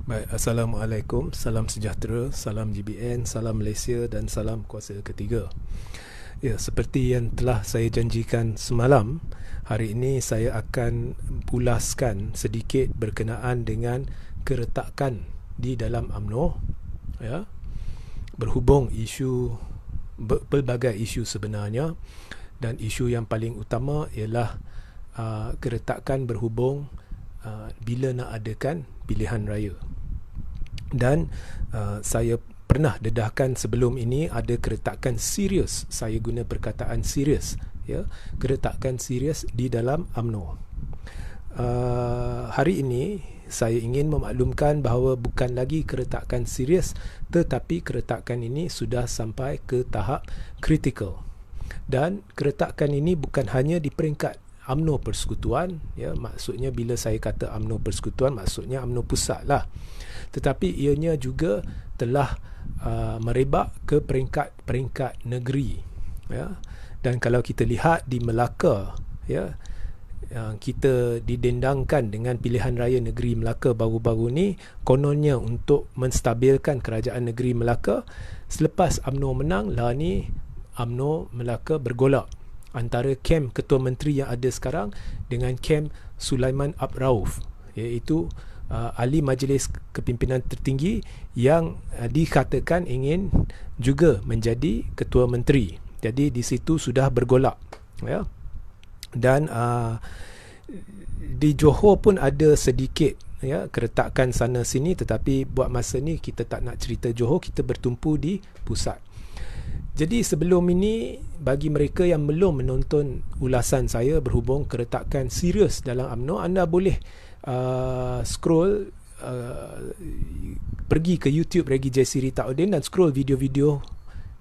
Baik, Assalamualaikum, salam sejahtera, salam GBN, salam Malaysia dan salam kuasa ketiga. Ya, seperti yang telah saya janjikan semalam, hari ini saya akan ulaskan sedikit berkenaan dengan keretakan di dalam UMNO, ya, berhubung isu pelbagai isu sebenarnya, dan isu yang paling utama ialah keretakan berhubung bila nak adakan pilihan raya. Dan saya pernah dedahkan sebelum ini ada keretakan serius, saya guna perkataan serius, ya, keretakan serius di dalam UMNO. Hari ini saya ingin memaklumkan bahawa bukan lagi keretakan serius, tetapi keretakan ini sudah sampai ke tahap kritikal. Dan keretakan ini bukan hanya di peringkat UMNO Persekutuan, ya, maksudnya bila saya kata UMNO Persekutuan, maksudnya UMNO Pusat lah, tetapi ianya juga telah merebak ke peringkat negeri, ya. Dan kalau kita lihat di Melaka, ya, kita didendangkan dengan pilihan raya negeri Melaka baru-baru ni, kononnya untuk menstabilkan kerajaan negeri Melaka. Selepas UMNO menang, lah ni UMNO Melaka bergolak antara kem Ketua Menteri yang ada sekarang dengan kem Sulaiman Abd Rauf, iaitu ahli Majlis Kepimpinan Tertinggi yang dikatakan ingin juga menjadi Ketua Menteri. Jadi di situ sudah bergolak, ya. Dan di Johor pun ada sedikit, ya, keretakan sana sini, tetapi buat masa ni kita tak nak cerita Johor, kita bertumpu di pusat. Jadi sebelum ini, bagi mereka yang belum menonton ulasan saya berhubung keretakan serius dalam UMNO, anda boleh scroll, pergi ke YouTube Regi J. Ritaudin dan scroll video-video,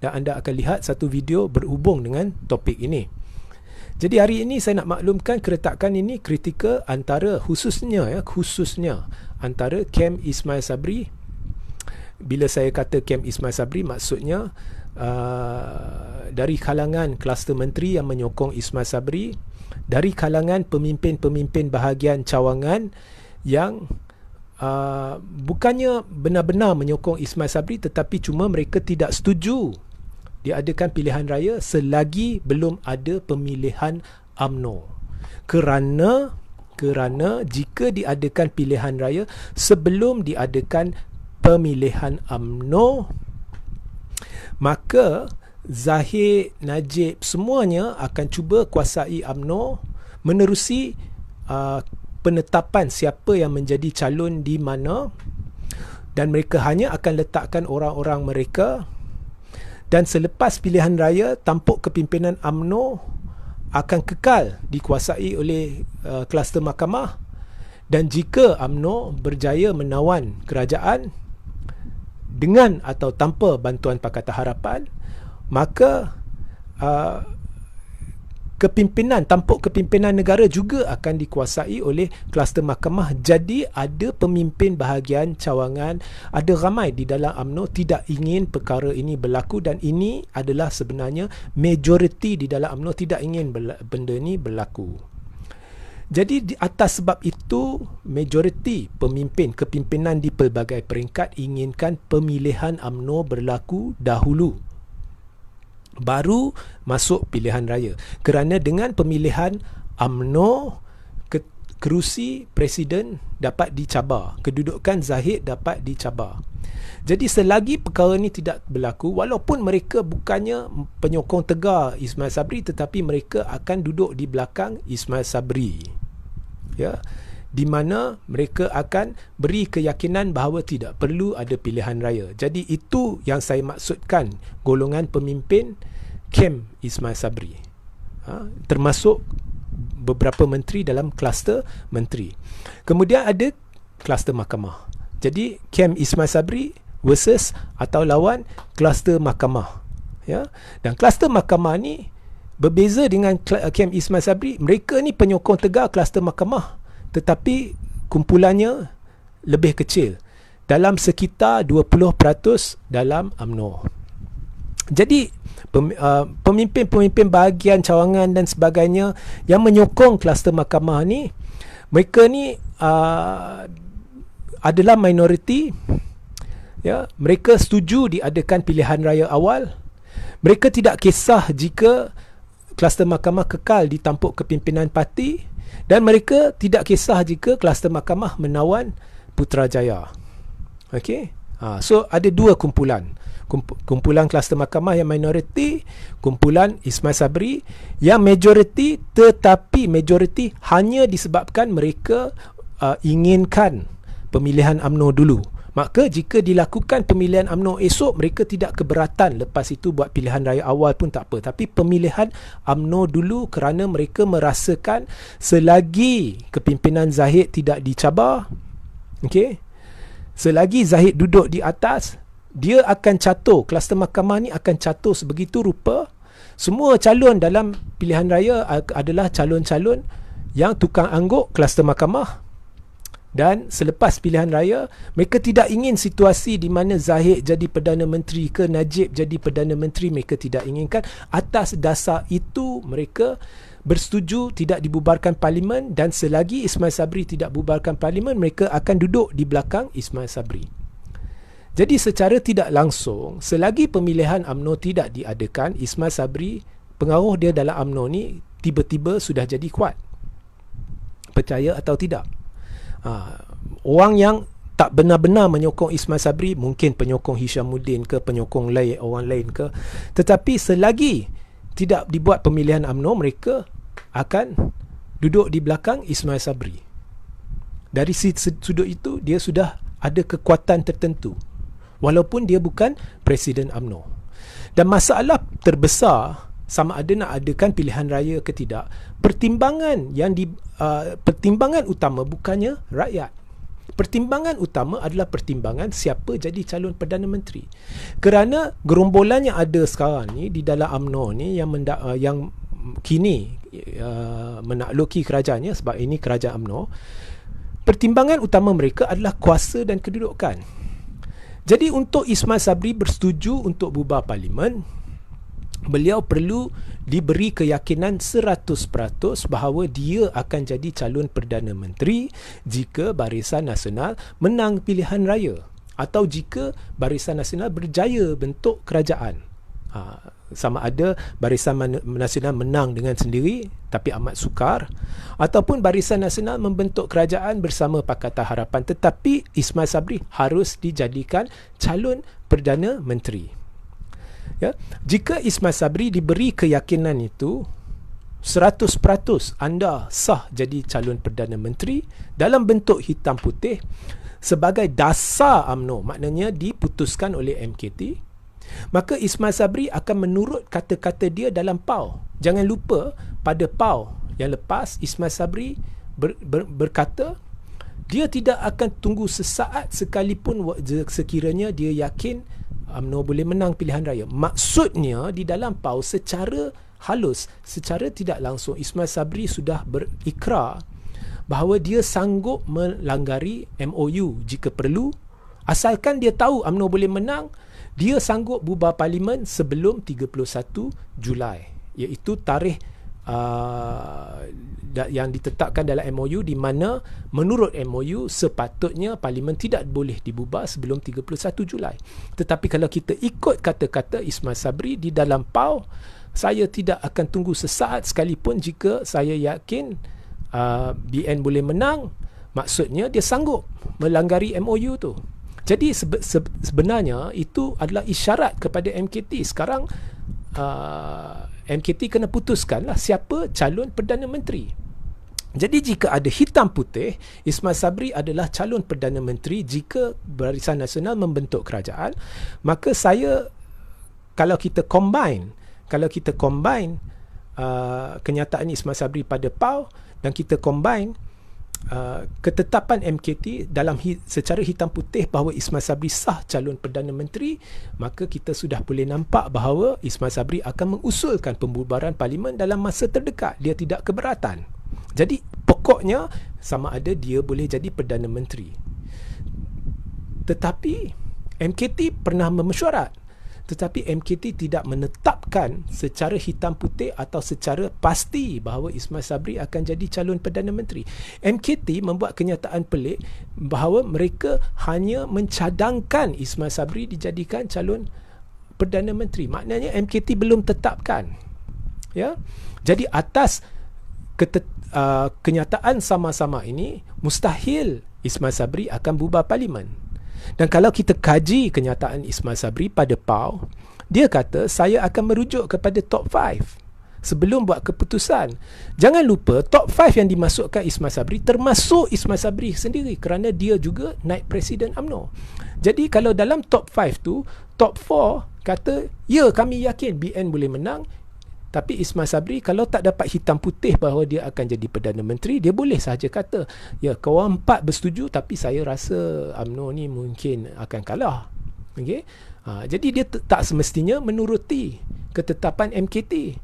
dan anda akan lihat satu video berhubung dengan topik ini. Jadi hari ini saya nak maklumkan keretakan ini kritikal antara khususnya antara kem Ismail Sabri. Bila saya kata kem Ismail Sabri, maksudnya dari kalangan kluster menteri yang menyokong Ismail Sabri, dari kalangan pemimpin-pemimpin bahagian cawangan yang bukannya benar-benar menyokong Ismail Sabri, tetapi cuma mereka tidak setuju diadakan pilihan raya selagi belum ada pemilihan UMNO. Kerana jika diadakan pilihan raya sebelum diadakan pemilihan UMNO, maka Zahid, Najib, semuanya akan cuba kuasai UMNO menerusi penetapan siapa yang menjadi calon di mana, dan mereka hanya akan letakkan orang-orang mereka. Dan selepas pilihan raya, tampuk kepimpinan UMNO akan kekal dikuasai oleh kluster mahkamah. Dan jika UMNO berjaya menawan kerajaan dengan atau tanpa bantuan Pakatan Harapan, maka tampuk kepimpinan negara juga akan dikuasai oleh kluster mahkamah. Jadi ada pemimpin bahagian cawangan, ada ramai di dalam UMNO tidak ingin perkara ini berlaku, dan ini adalah sebenarnya majoriti di dalam UMNO tidak ingin benda ini berlaku. Jadi di atas sebab itu, majoriti kepimpinan di pelbagai peringkat inginkan pemilihan UMNO berlaku dahulu, baru masuk pilihan raya. Kerana dengan pemilihan UMNO, kerusi presiden dapat dicabar, kedudukan Zahid dapat dicabar. Jadi selagi perkara ini tidak berlaku, walaupun mereka bukannya penyokong tegar Ismail Sabri, tetapi mereka akan duduk di belakang Ismail Sabri, ya, di mana mereka akan beri keyakinan bahawa tidak perlu ada pilihan raya. Jadi itu yang saya maksudkan golongan pemimpin kem Ismail Sabri, termasuk beberapa menteri dalam kluster menteri. Kemudian ada kluster mahkamah. Jadi kem Ismail Sabri versus atau lawan kluster mahkamah, ya. Dan kluster mahkamah ni berbeza dengan kem Ismail Sabri. Mereka ni penyokong tegar kluster mahkamah, tetapi kumpulannya lebih kecil, dalam sekitar 20% dalam UMNO. Jadi pemimpin-pemimpin bahagian cawangan dan sebagainya yang menyokong kluster mahkamah ni, mereka ni adalah minoriti, ya, mereka setuju diadakan pilihan raya awal. Mereka tidak kisah jika kluster mahkamah kekal di tampuk kepimpinan parti, dan mereka tidak kisah jika kluster mahkamah menawan Putrajaya. Okey. So ada dua kumpulan. Kumpulan kluster mahkamah yang minoriti, kumpulan Ismail Sabri yang majoriti, tetapi majoriti hanya disebabkan mereka inginkan pemilihan UMNO dulu. Maka jika dilakukan pemilihan UMNO esok, mereka tidak keberatan lepas itu buat pilihan raya awal pun tak apa. Tapi pemilihan UMNO dulu kerana mereka merasakan selagi kepimpinan Zahid tidak dicabar, okey, selagi Zahid duduk di atas, dia akan catur, kluster mahkamah ni akan catur sebegitu rupa. Semua calon dalam pilihan raya adalah calon-calon yang tukang angguk kluster mahkamah. Dan selepas pilihan raya, mereka tidak ingin situasi di mana Zahid jadi Perdana Menteri ke Najib jadi Perdana Menteri. Mereka tidak inginkan. Atas dasar itu, mereka bersetuju tidak dibubarkan parlimen, dan selagi Ismail Sabri tidak bubarkan parlimen, mereka akan duduk di belakang Ismail Sabri. Jadi secara tidak langsung, selagi pemilihan UMNO tidak diadakan, Ismail Sabri, pengaruh dia dalam UMNO ni tiba-tiba sudah jadi kuat. Percaya atau tidak? Orang yang tak benar-benar menyokong Ismail Sabri, mungkin penyokong Hishamuddin ke, penyokong lain, orang lain ke, tetapi selagi tidak dibuat pemilihan UMNO, mereka akan duduk di belakang Ismail Sabri. Dari sudut itu, dia sudah ada kekuatan tertentu, walaupun dia bukan Presiden UMNO. Dan masalah terbesar sama ada nak adakan pilihan raya ke tidak, pertimbangan utama bukannya rakyat. Pertimbangan utama adalah pertimbangan siapa jadi calon Perdana Menteri. Kerana gerombolan yang ada sekarang ni di dalam UMNO ni yang kini menakluki kerajaannya, sebab ini kerajaan UMNO, pertimbangan utama mereka adalah kuasa dan kedudukan. Jadi untuk Ismail Sabri bersetuju untuk bubar parlimen, beliau perlu diberi keyakinan 100% bahawa dia akan jadi calon Perdana Menteri jika Barisan Nasional menang pilihan raya, atau jika Barisan Nasional berjaya bentuk kerajaan. Sama ada Barisan Nasional menang dengan sendiri tapi amat sukar, ataupun Barisan Nasional membentuk kerajaan bersama Pakatan Harapan, tetapi Ismail Sabri harus dijadikan calon Perdana Menteri. Ya, jika Ismail Sabri diberi keyakinan itu, 100% anda sah jadi calon Perdana Menteri dalam bentuk hitam putih sebagai dasar UMNO, maknanya diputuskan oleh MKT, maka Ismail Sabri akan menurut kata-kata dia dalam PAU. Jangan lupa, pada PAU yang lepas, Ismail Sabri berkata dia tidak akan tunggu sesaat sekalipun sekiranya dia yakin UMNO boleh menang pilihan raya. Maksudnya di dalam PAU secara halus, secara tidak langsung, Ismail Sabri sudah berikrar bahawa dia sanggup melanggari MOU jika perlu, asalkan dia tahu UMNO boleh menang. Dia sanggup bubar parlimen sebelum 31 Julai, iaitu tarikh yang ditetapkan dalam MOU, di mana menurut MOU sepatutnya parlimen tidak boleh dibubar sebelum 31 Julai. Tetapi kalau kita ikut kata-kata Ismail Sabri di dalam PAU, saya tidak akan tunggu sesaat sekalipun jika saya yakin BN boleh menang. Maksudnya dia sanggup melanggari MOU tu. Jadi sebenarnya itu adalah isyarat kepada MKT. Sekarang MKT kena putuskanlah siapa calon Perdana Menteri. Jadi jika ada hitam putih, Ismail Sabri adalah calon Perdana Menteri jika Barisan Nasional membentuk kerajaan, maka kalau kita combine kenyataan Ismail Sabri pada PAU dan kita combine ketetapan MKT secara hitam putih bahawa Ismail Sabri sah calon Perdana Menteri, maka kita sudah boleh nampak bahawa Ismail Sabri akan mengusulkan pembubaran parlimen dalam masa terdekat. Dia tidak keberatan. Jadi pokoknya sama ada dia boleh jadi Perdana Menteri. Tetapi MKT pernah memesyuarat tetapi MKT tidak menetapkan secara hitam putih atau secara pasti bahawa Ismail Sabri akan jadi calon Perdana Menteri. MKT membuat kenyataan pelik bahawa mereka hanya mencadangkan Ismail Sabri dijadikan calon Perdana Menteri. Maknanya MKT belum tetapkan. Ya. Jadi atas kenyataan sama-sama ini, mustahil Ismail Sabri akan bubar parlimen. Dan kalau kita kaji kenyataan Ismail Sabri pada PAU, dia kata saya akan merujuk kepada top 5 sebelum buat keputusan. Jangan lupa top 5 yang dimasukkan Ismail Sabri termasuk Ismail Sabri sendiri, kerana dia juga naib Presiden UMNO. Jadi kalau dalam top 5 tu, top 4 kata ya kami yakin BN boleh menang, tapi Ismail Sabri kalau tak dapat hitam putih bahawa dia akan jadi Perdana Menteri, dia boleh sahaja kata, ya korang 4 bersetuju tapi saya rasa UMNO ni mungkin akan kalah. Okay? Jadi dia tak semestinya menuruti ketetapan MKT.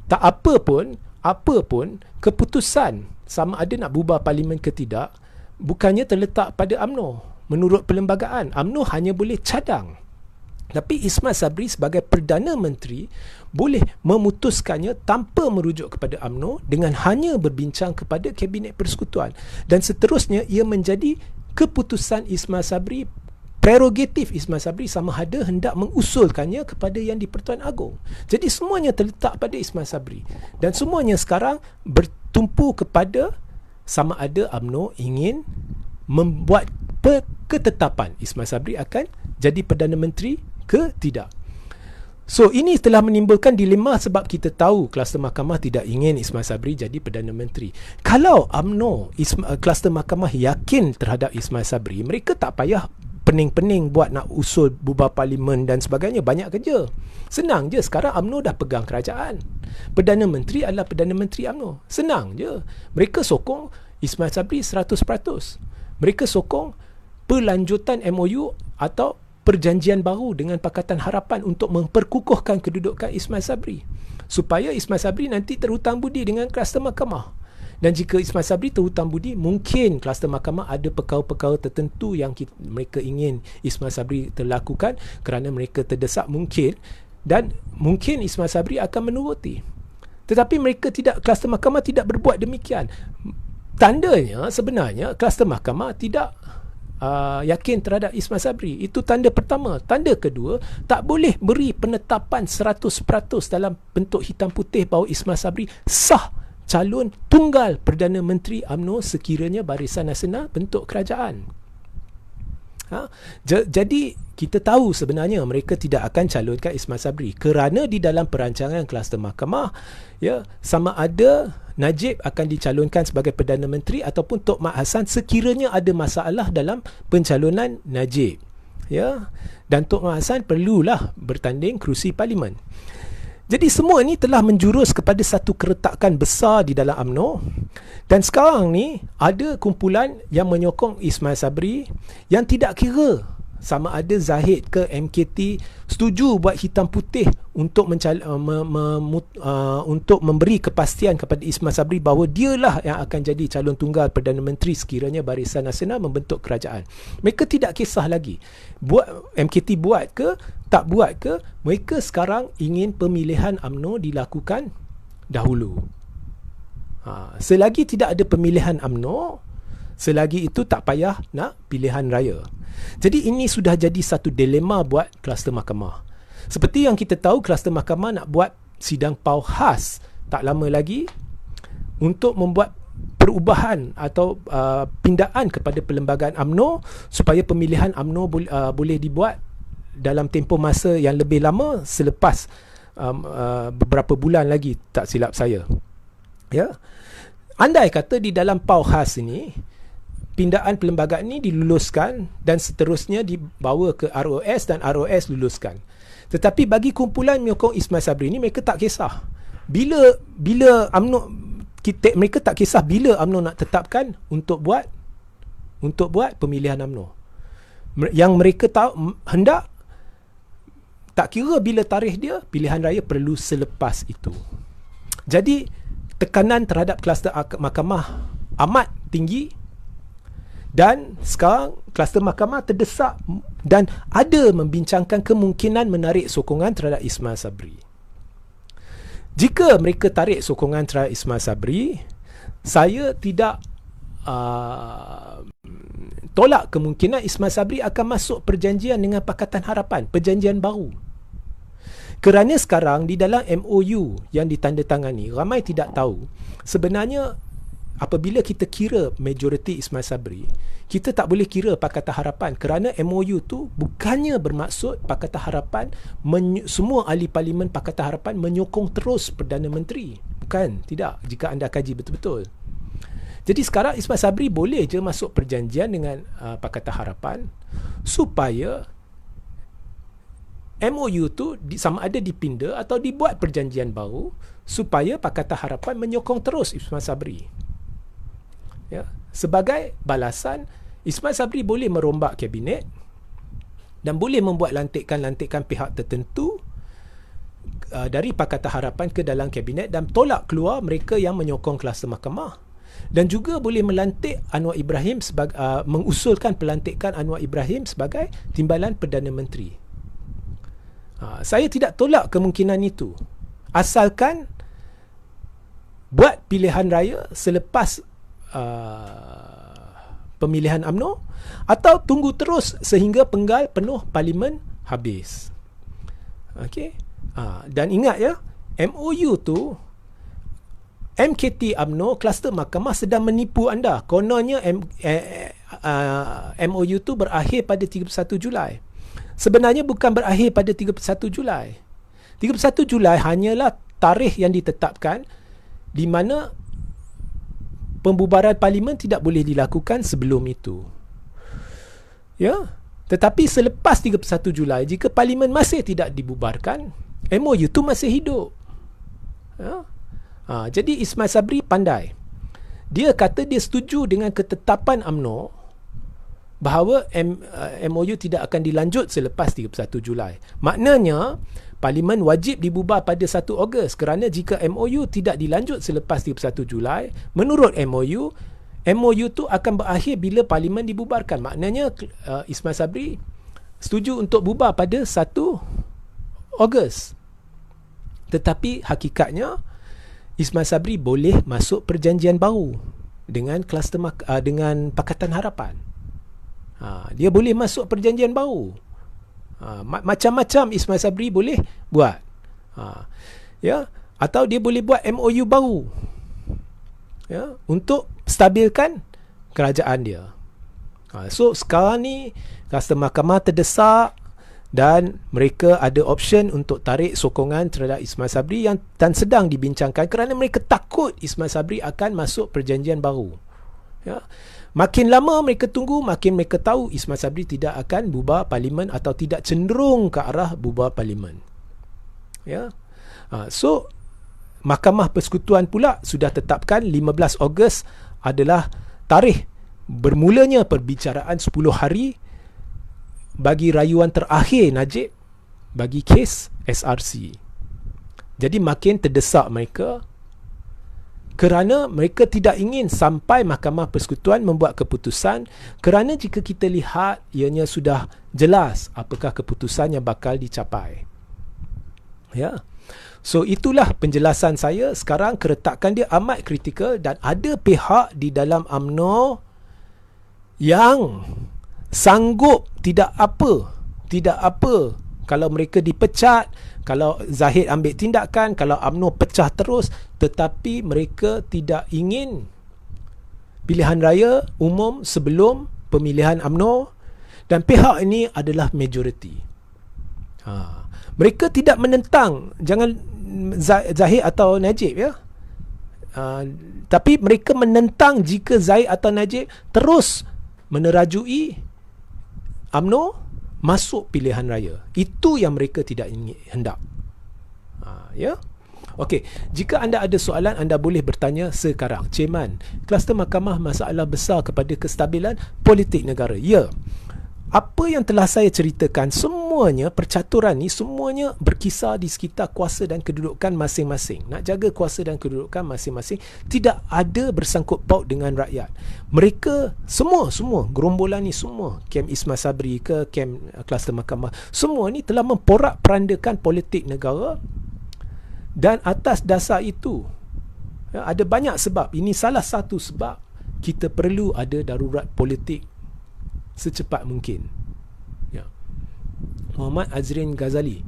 Tak apa pun keputusan sama ada nak bubar parlimen ke tidak bukannya terletak pada UMNO. Menurut perlembagaan, UMNO hanya boleh cadang. Tapi Ismail Sabri sebagai Perdana Menteri boleh memutuskannya tanpa merujuk kepada UMNO dengan hanya berbincang kepada Kabinet Persekutuan. Dan seterusnya ia menjadi keputusan Ismail Sabri, prerogatif Ismail Sabri sama ada hendak mengusulkannya kepada Yang di-Pertuan Agong. Jadi semuanya terletak pada Ismail Sabri. Dan semuanya sekarang bertumpu kepada sama ada UMNO ingin membuat ketetapan Ismail Sabri akan jadi Perdana Menteri ke tidak. So ini telah menimbulkan dilema sebab kita tahu kluster mahkamah tidak ingin Ismail Sabri jadi Perdana Menteri. Kalau UMNO, kluster mahkamah yakin terhadap Ismail Sabri, mereka tak payah pening-pening buat nak usul bubar parlimen dan sebagainya. Banyak kerja. Senang je, sekarang UMNO dah pegang kerajaan. Perdana Menteri adalah Perdana Menteri UMNO. Senang je. Mereka sokong Ismail Sabri 100%. Mereka sokong pelanjutan MOU atau perjanjian baru dengan Pakatan Harapan untuk memperkukuhkan kedudukan Ismail Sabri, supaya Ismail Sabri nanti terhutang budi dengan kluster mahkamah. Dan jika Ismail Sabri terhutang budi, mungkin kluster mahkamah ada perkara-perkara tertentu yang mereka ingin Ismail Sabri terlakukan kerana mereka terdesak mungkin, dan mungkin Ismail Sabri akan menuruti. Tetapi mereka tidak, kluster mahkamah tidak berbuat demikian. Tandanya sebenarnya kluster mahkamah tidak yakin terhadap Ismail Sabri. Itu tanda pertama. Tanda kedua, tak boleh beri penetapan 100% dalam bentuk hitam putih bahawa Ismail Sabri sah calon tunggal Perdana Menteri UMNO sekiranya Barisan Nasional bentuk kerajaan. Jadi kita tahu sebenarnya mereka tidak akan calonkan Ismail Sabri kerana di dalam perancangan kluster mahkamah, ya, sama ada Najib akan dicalonkan sebagai Perdana Menteri ataupun Tok Mat Hassan sekiranya ada masalah dalam pencalonan Najib, ya. Dan Tok Mat Hassan perlulah bertanding kerusi parlimen. Jadi semua ini telah menjurus kepada satu keretakan besar di dalam UMNO. Dan sekarang ni ada kumpulan yang menyokong Ismail Sabri yang tidak kira sama ada Zahid ke MKT setuju buat hitam putih untuk untuk memberi kepastian kepada Ismail Sabri bahawa dialah yang akan jadi calon tunggal Perdana Menteri sekiranya Barisan Nasional membentuk kerajaan. Mereka tidak kisah lagi MKT buat ke tak buat ke, mereka sekarang ingin pemilihan UMNO dilakukan dahulu. Selagi tidak ada pemilihan UMNO, selagi itu tak payah nak pilihan raya. Jadi ini sudah jadi satu dilema buat kluster mahkamah. Seperti yang kita tahu, kluster mahkamah nak buat sidang PAU khas tak lama lagi untuk membuat perubahan atau pindaan kepada perlembagaan UMNO supaya pemilihan UMNO boleh dibuat dalam tempoh masa yang lebih lama selepas beberapa bulan lagi, tak silap saya. Ya. Andai kata di dalam PAU khas ini pindaan perlembagaan ini diluluskan dan seterusnya dibawa ke ROS dan ROS luluskan. Tetapi bagi kumpulan menyokong Ismail Sabri ini, mereka tak kisah. Bila UMNO, mereka tak kisah bila UMNO nak tetapkan untuk buat pemilihan UMNO. Yang mereka tahu hendak, tak kira bila tarikh dia, pilihan raya perlu selepas itu. Jadi tekanan terhadap kluster mahkamah amat tinggi. Dan sekarang kluster mahkamah terdesak dan ada membincangkan kemungkinan menarik sokongan terhadap Ismail Sabri. Jika mereka tarik sokongan terhadap Ismail Sabri, saya tidak tolak kemungkinan Ismail Sabri akan masuk perjanjian dengan Pakatan Harapan, perjanjian baru. Kerana sekarang di dalam MOU yang ditandatangani, ramai tidak tahu sebenarnya apabila kita kira majoriti Ismail Sabri, kita tak boleh kira Pakatan Harapan, kerana MOU tu bukannya bermaksud Pakatan Harapan semua ahli parlimen Pakatan Harapan menyokong terus Perdana Menteri. Bukan, tidak, jika anda kaji betul-betul. Jadi sekarang Ismail Sabri boleh je masuk perjanjian dengan Pakatan Harapan supaya MOU tu sama ada dipinda atau dibuat perjanjian baru supaya Pakatan Harapan menyokong terus Ismail Sabri. Ya, sebagai balasan, Ismail Sabri boleh merombak kabinet dan boleh membuat lantikan-lantikan pihak tertentu dari Pakatan Harapan ke dalam kabinet dan tolak keluar mereka yang menyokong kluster mahkamah. Dan juga boleh melantik Anwar Ibrahim sebagai mengusulkan pelantikan Anwar Ibrahim sebagai timbalan Perdana Menteri. Saya tidak tolak kemungkinan itu, asalkan buat pilihan raya selepas pemilihan UMNO atau tunggu terus sehingga penggal penuh parlimen habis. Okey. Dan ingat ya, MOU tu MKT UMNO, kluster mahkamah sedang menipu anda. Kononnya MOU tu berakhir pada 31 Julai. Sebenarnya bukan berakhir pada 31 Julai. 31 Julai hanyalah tarikh yang ditetapkan di mana pembubaran parlimen tidak boleh dilakukan sebelum itu. Ya, tetapi selepas 31 Julai, jika parlimen masih tidak dibubarkan, MOU tu masih hidup. Ya. Jadi Ismail Sabri pandai. Dia kata dia setuju dengan ketetapan UMNO bahawa MOU tidak akan dilanjut selepas 31 Julai. Maknanya parlimen wajib dibubar pada 1 Ogos, kerana jika MOU tidak dilanjut selepas 31 Julai, menurut MOU tu akan berakhir bila parlimen dibubarkan. Maknanya Ismail Sabri setuju untuk bubar pada 1 Ogos. Tetapi hakikatnya Ismail Sabri boleh masuk perjanjian baru dengan kluster dengan Pakatan Harapan. Dia boleh masuk perjanjian baru. Macam-macam Ismail Sabri boleh buat. Ya, atau dia boleh buat MOU baru. Ya, untuk stabilkan kerajaan dia. So sekarang ni kluster mahkamah terdesak dan mereka ada option untuk tarik sokongan terhadap Ismail Sabri dan sedang dibincangkan kerana mereka takut Ismail Sabri akan masuk perjanjian baru. Ya. Makin lama mereka tunggu, makin mereka tahu Ismail Sabri tidak akan bubar parlimen atau tidak cenderung ke arah bubar parlimen. Ya. So Mahkamah Persekutuan pula sudah tetapkan 15 Ogos adalah tarikh bermulanya perbicaraan 10 hari bagi rayuan terakhir Najib bagi kes SRC. Jadi makin terdesak mereka kerana mereka tidak ingin sampai Mahkamah Persekutuan membuat keputusan, kerana jika kita lihat ianya sudah jelas apakah keputusan yang bakal dicapai. Ya. So itulah penjelasan saya. Sekarang keretakan dia amat kritikal dan ada pihak di dalam UMNO yang sanggup tidak apa kalau mereka dipecat, kalau Zahid ambil tindakan, kalau UMNO pecah terus, tetapi mereka tidak ingin pilihan raya umum sebelum pemilihan UMNO dan pihak ini adalah majoriti. Mereka tidak menentang jangan Zahid atau Najib, ya. Tapi mereka menentang jika Zahid atau Najib terus menerajui UMNO masuk pilihan raya. Itu yang mereka tidak ingin hendak. Ya. Okey, jika anda ada soalan, anda boleh bertanya sekarang. Ceman, kluster mahkamah masalah besar kepada kestabilan politik negara. Ya. Apa yang telah saya ceritakan, semua semuanya percaturan ni semuanya berkisar di sekitar kuasa dan kedudukan masing-masing. Nak jaga kuasa dan kedudukan masing-masing, tidak ada bersangkut paut dengan rakyat. Mereka semua gerombolan ni semua, kem Ismail Sabri ke kem kluster mahkamah, semua ni telah memporak-perandakan politik negara. Dan atas dasar itu, ada banyak sebab. Ini salah satu sebab kita perlu ada darurat politik secepat mungkin. Muhammad Azrin Ghazali,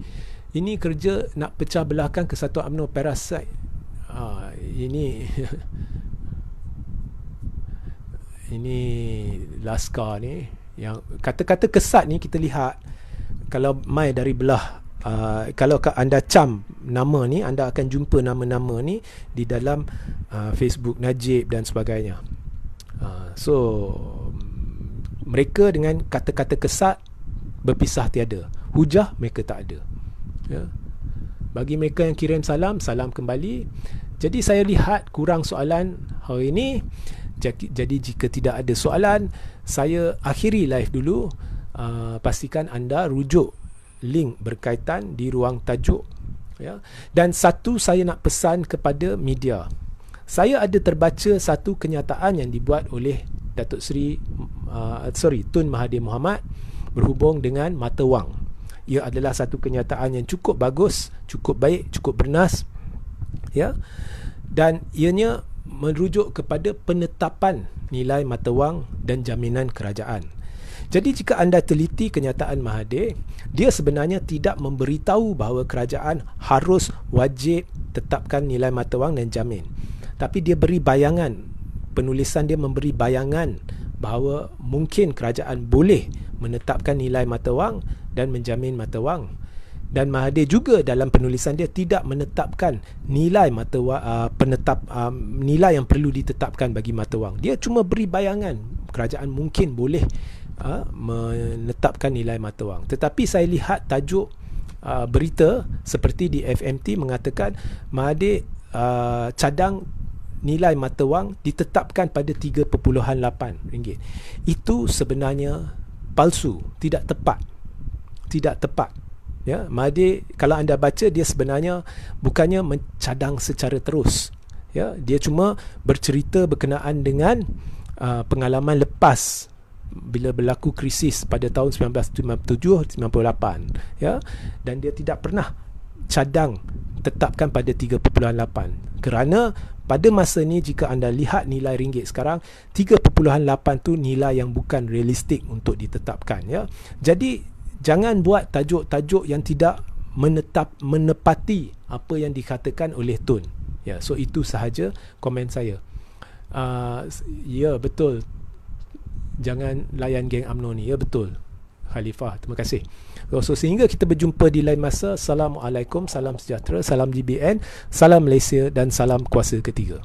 ini kerja nak pecah belahkan Kesatuan UMNO parasite. Ini ini Laskar ni yang kata-kata kesat ni kita lihat kalau mai dari belah kalau anda cam nama ni, anda akan jumpa nama-nama ni di dalam Facebook Najib dan sebagainya. So mereka dengan kata-kata kesat berpisah tiada. Hujah mereka tak ada. Bagi mereka yang kirim salam, salam kembali. Jadi saya lihat kurang soalan hari ini. Jadi jika tidak ada soalan, saya akhiri live dulu. Pastikan anda rujuk link berkaitan di ruang tajuk. Dan satu saya nak pesan kepada media. Saya ada terbaca satu kenyataan yang dibuat oleh Datuk Tun Mahathir Mohamad berhubung dengan mata wang. Ia adalah satu kenyataan yang cukup bagus, cukup baik, cukup bernas, dan ianya merujuk kepada penetapan nilai mata wang dan jaminan kerajaan. Jadi jika anda teliti kenyataan Mahathir, dia sebenarnya tidak memberitahu bahawa kerajaan harus wajib tetapkan nilai mata wang dan jamin. Tapi dia beri bayangan, penulisan dia memberi bayangan bahawa mungkin kerajaan boleh menetapkan nilai mata wang dan menjamin mata wang. Dan Mahathir juga dalam penulisan dia tidak menetapkan nilai mata wang, nilai yang perlu ditetapkan bagi mata wang. Dia cuma beri bayangan kerajaan mungkin boleh menetapkan nilai mata wang. Tetapi saya lihat tajuk berita seperti di FMT mengatakan Mahathir cadang nilai mata wang ditetapkan pada RM3.8. Itu sebenarnya palsu, tidak tepat. Mahathir, kalau anda baca, dia sebenarnya bukannya mencadang secara terus. Dia cuma bercerita berkenaan dengan pengalaman lepas bila berlaku krisis pada tahun 1997-98, dan dia tidak pernah cadang tetapkan pada 3.8, kerana pada masa ni jika anda lihat nilai ringgit sekarang, 3.8 tu nilai yang bukan realistik untuk ditetapkan. Jadi jangan buat tajuk-tajuk yang tidak menepati apa yang dikatakan oleh Tun. So itu sahaja komen saya. Ya betul, jangan layan geng UMNO ni. Ya betul Khalifah, terima kasih. So sehingga kita berjumpa di lain masa. Assalamualaikum, salam sejahtera, salam GBN, salam Malaysia dan salam kuasa ketiga.